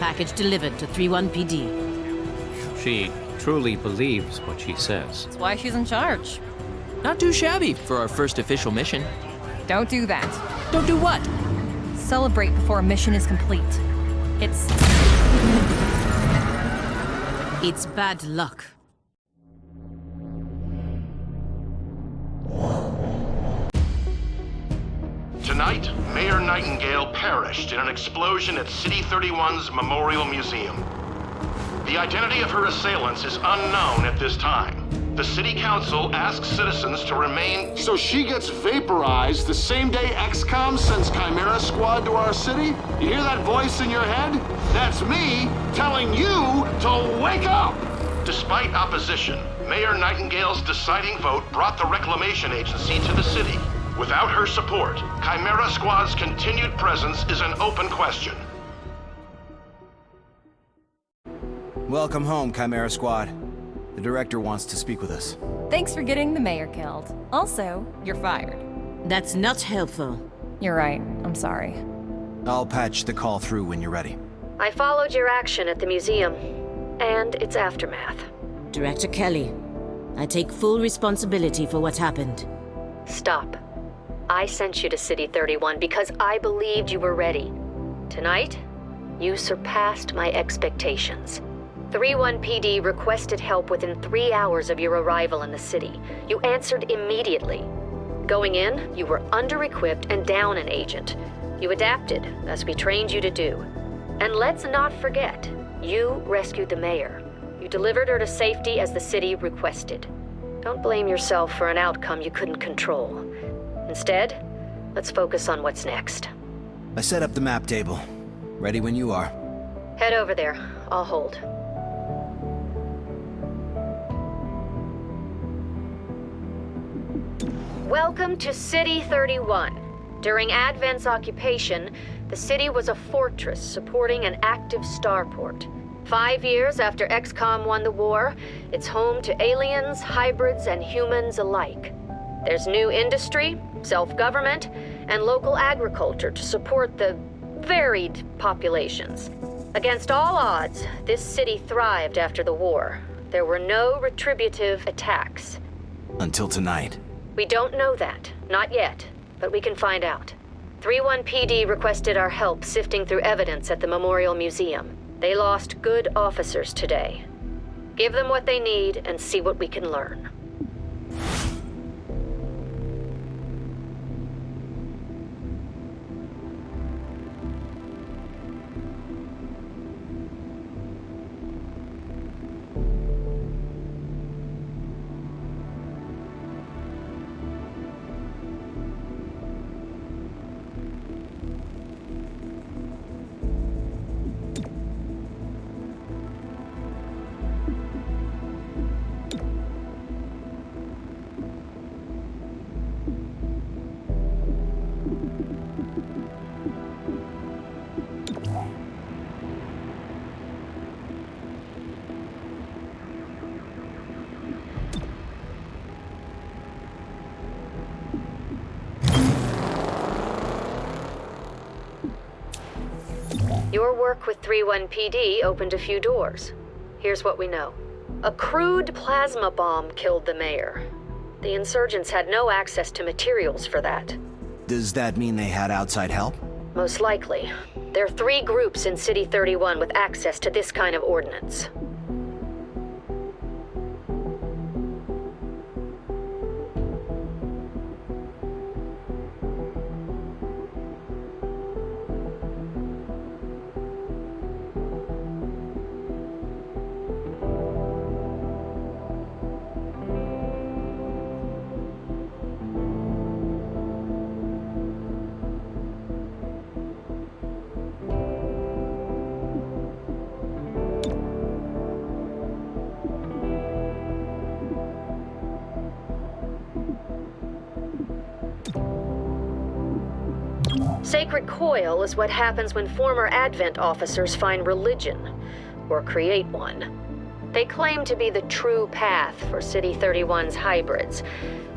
package delivered to 31 PD. She truly believes what she says. That's why she's in charge. Not too shabby for our first official mission. Don't do that. Don't do what? Celebrate before a mission is complete. It's bad luck. Tonight, Mayor Nightingale perished in an explosion at City 31's Memorial Museum. The identity of her assailants is unknown at this time. The City Council asks citizens to remain... So she gets vaporized the same day XCOM sends Chimera squad to our city? You hear that voice in your head? That's me telling you to wake up! Despite opposition, Mayor Nightingale's deciding vote brought the Reclamation Agency to the city. Without her support, Chimera Squad's continued presence is an open question. Welcome home, Chimera Squad. The director wants to speak with us. thanks for getting the mayor killed. Also, you're fired. That's not helpful. You're right. I'm sorry. I'll patch the call through when you're ready. I followed your action at the museum, and its aftermath. Director Kelly, I take full responsibility for what happened. Stop. I sent you to City 31 because I believed you were ready. Tonight, you surpassed my expectations. 31 PD requested help within 3 hours of your arrival in the city. You answered immediately. Going in, you were under-equipped and down an agent. You adapted, as we trained you to do. And let's not forget, you rescued the mayor. You delivered her to safety as the city requested. Don't blame yourself for an outcome you couldn't control. Instead, let's focus on what's next. I set up the map table. Ready when you are. Head over there. I'll hold. Welcome to City 31. During Advent's occupation, the city was a fortress supporting an active starport. 5 years after XCOM won the war, it's home to aliens, hybrids, and humans alike. There's new industry, self-government, and local agriculture to support the varied populations. Against all odds, this city thrived after the war. There were no retributive attacks. Until tonight. We don't know that, not yet, but we can find out. 31 PD requested our help sifting through evidence at the Memorial Museum. They lost good officers today. Give them what they need and see what we can learn. Your work with 31 PD opened a few doors. Here's what we know. A crude plasma bomb killed the mayor. The insurgents had no access to materials for that. Does that mean they had outside help? Most likely. There are 3 groups in City 31 with access to this kind of ordnance. Sacred coil is what happens when former Advent officers find religion, or create one. They claim to be the true path for City 31's hybrids,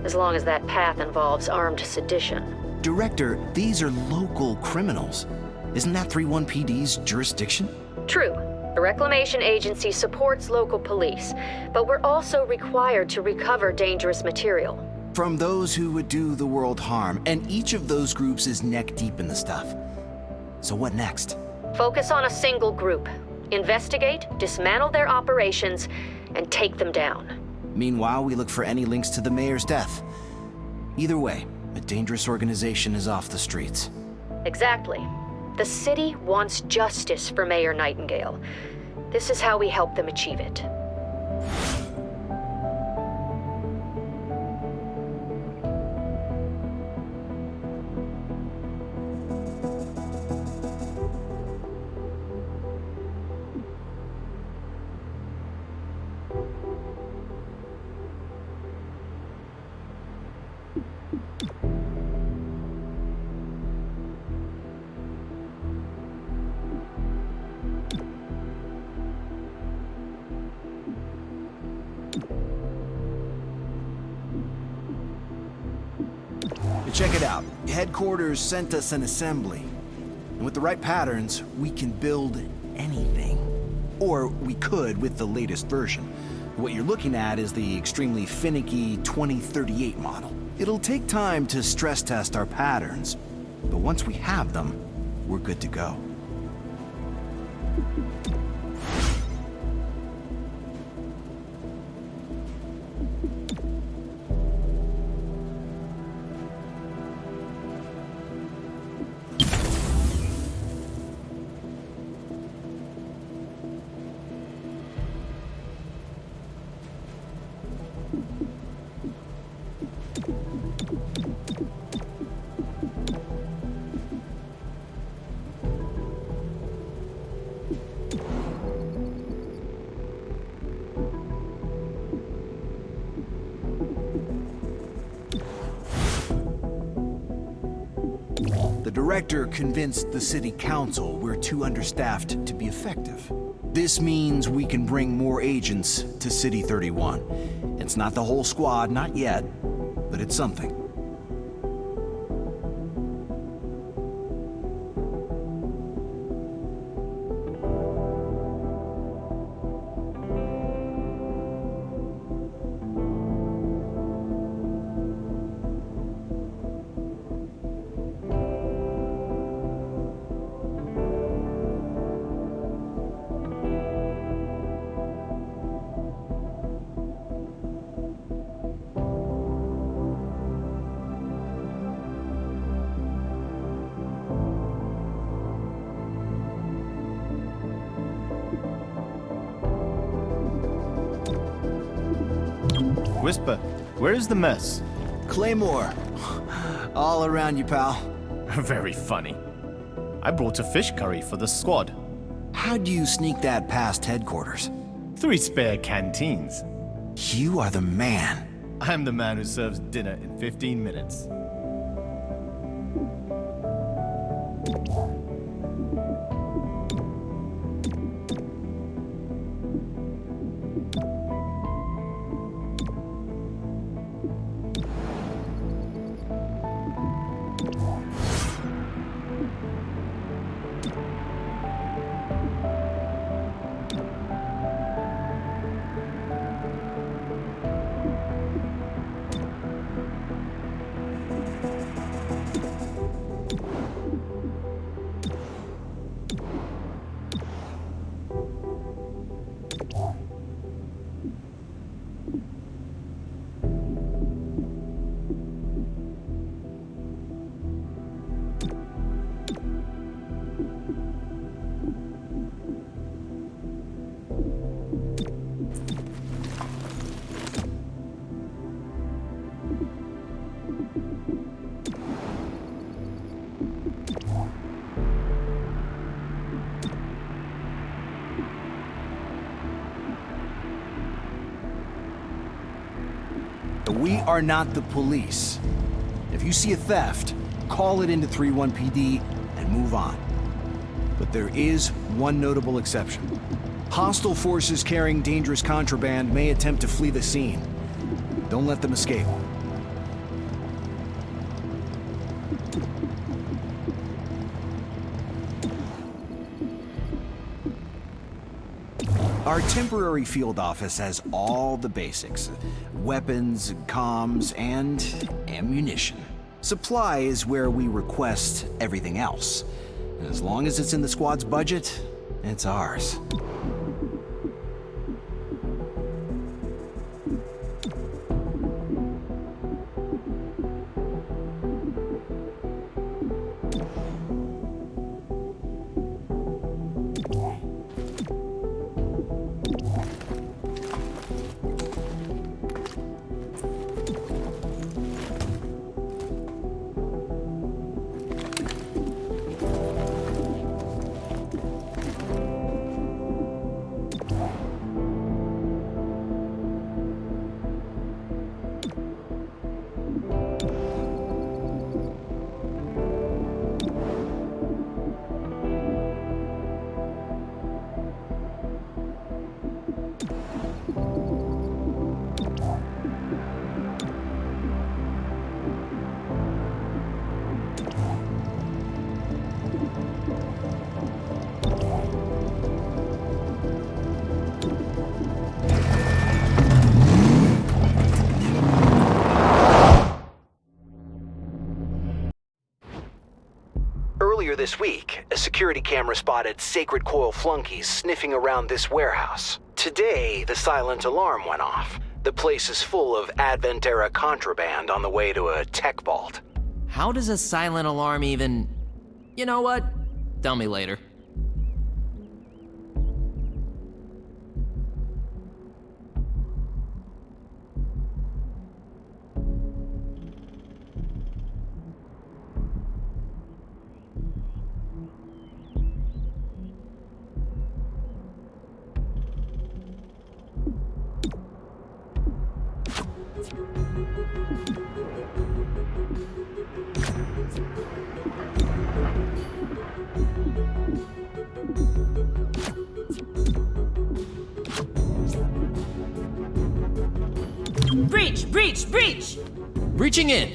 as long as that path involves armed sedition. Director, these are local criminals. Isn't that 31 PD's jurisdiction? True, the Reclamation Agency supports local police, but we're also required to recover dangerous material. From those who would do the world harm, and each of those groups is neck deep in the stuff. So what next? Focus on a single group. Investigate, dismantle their operations, and take them down. Meanwhile, we look for any links to the mayor's death. Either way, a dangerous organization is off the streets. Exactly. The city wants justice for Mayor Nightingale. This is how we help them achieve it. Check it out. Headquarters sent us an assembly. And with the right patterns, we can build anything. Or we could with the latest version. What you're looking at is the extremely finicky 2038 model. It'll take time to stress test our patterns, but once we have them, we're good to go. The director convinced the city council we're too understaffed to be effective. This means we can bring more agents to City 31. It's not the whole squad, not yet, but it's something. Whisper, where is the mess? Claymore. All around you, pal. Very funny. I brought a fish curry for the squad. How'd you sneak that past headquarters? 3 spare canteens. You are the man. I'm the man who serves dinner in 15 minutes. We are not the police. If you see a theft, call it into 31 PD and move on. But there is one notable exception. Hostile forces carrying dangerous contraband may attempt to flee the scene. Don't let them escape. Our temporary field office has all the basics. Weapons, comms, and ammunition. Supply is where we request everything else. And as long as it's in the squad's budget, it's ours. Earlier this week, a security camera spotted Sacred Coil flunkies sniffing around this warehouse. Today, the silent alarm went off. The place is full of Advent-era contraband on the way to a tech vault. How does a silent alarm even... You know what? Tell me later. Breach! Breach! Breach! Breaching in!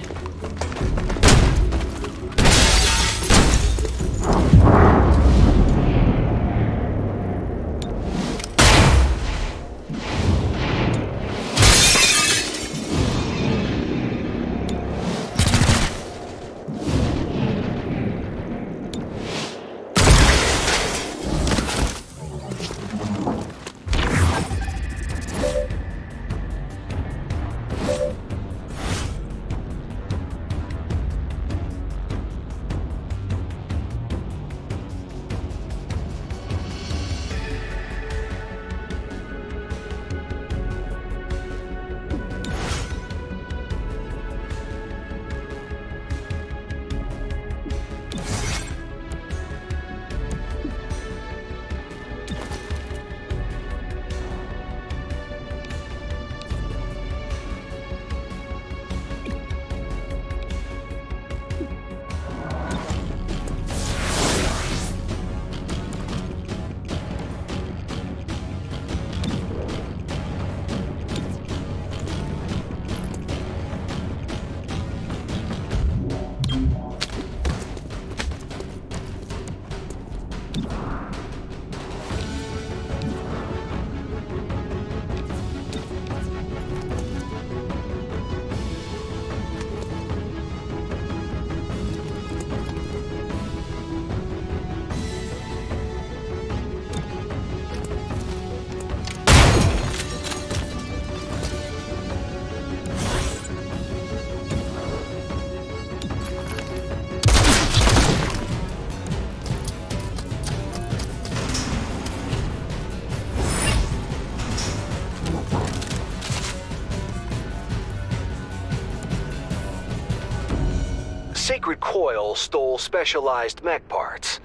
Sacred Coil stole specialized mech parts.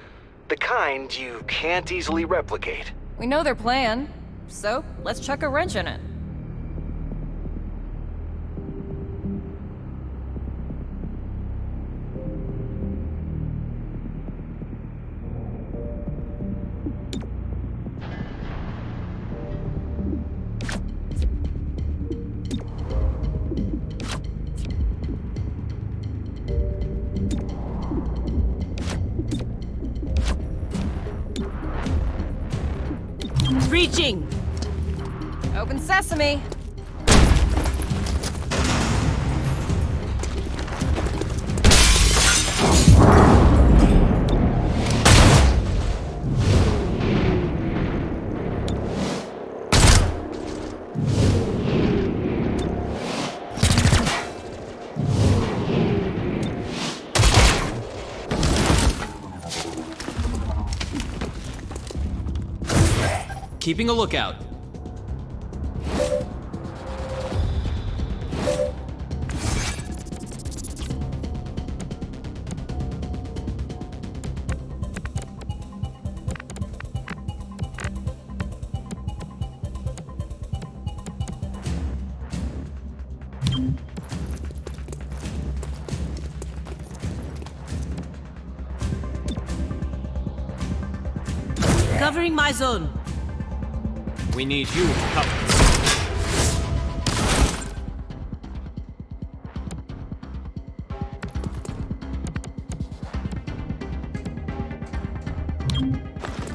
The kind you can't easily replicate. We know their plan, so let's chuck a wrench in it. breaching! Open sesame. Keeping a lookout. Covering my zone. We need you to cover us.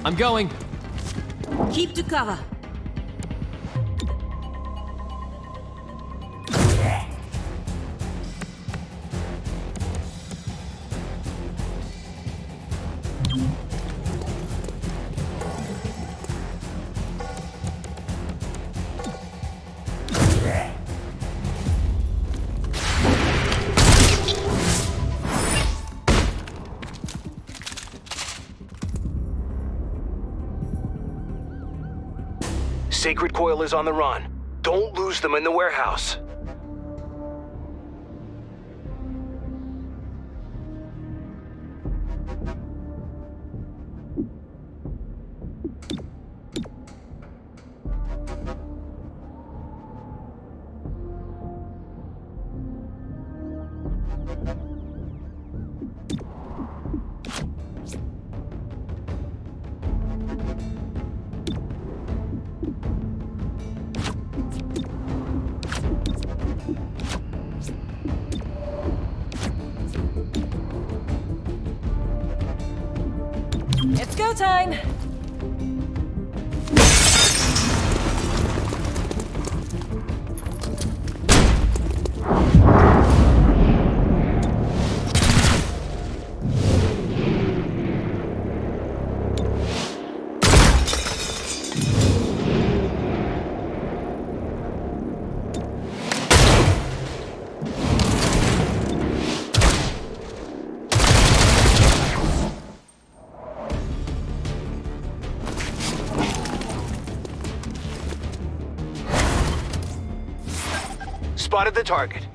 I'm going. Keep to cover. Sacred Coil is on the run. Don't lose them in the warehouse. It's go time. Spotted the target.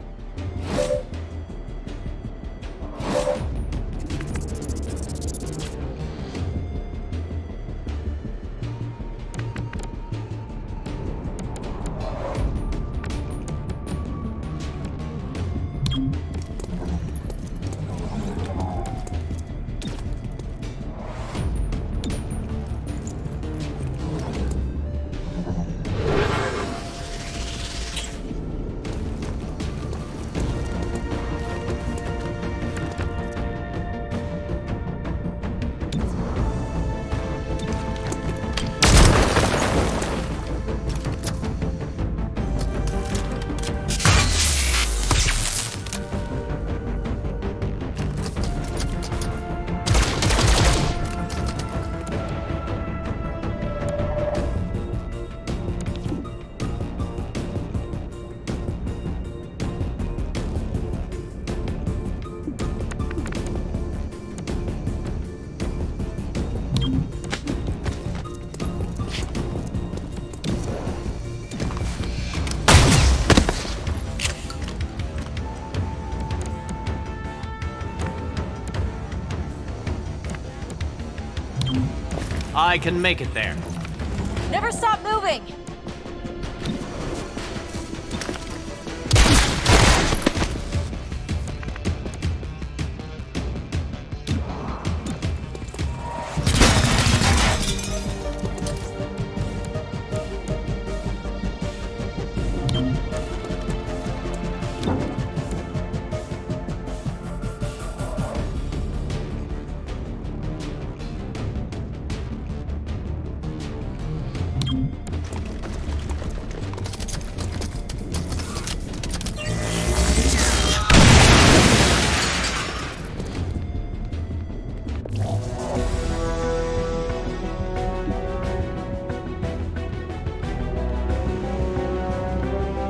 I can make it there. Never stop moving.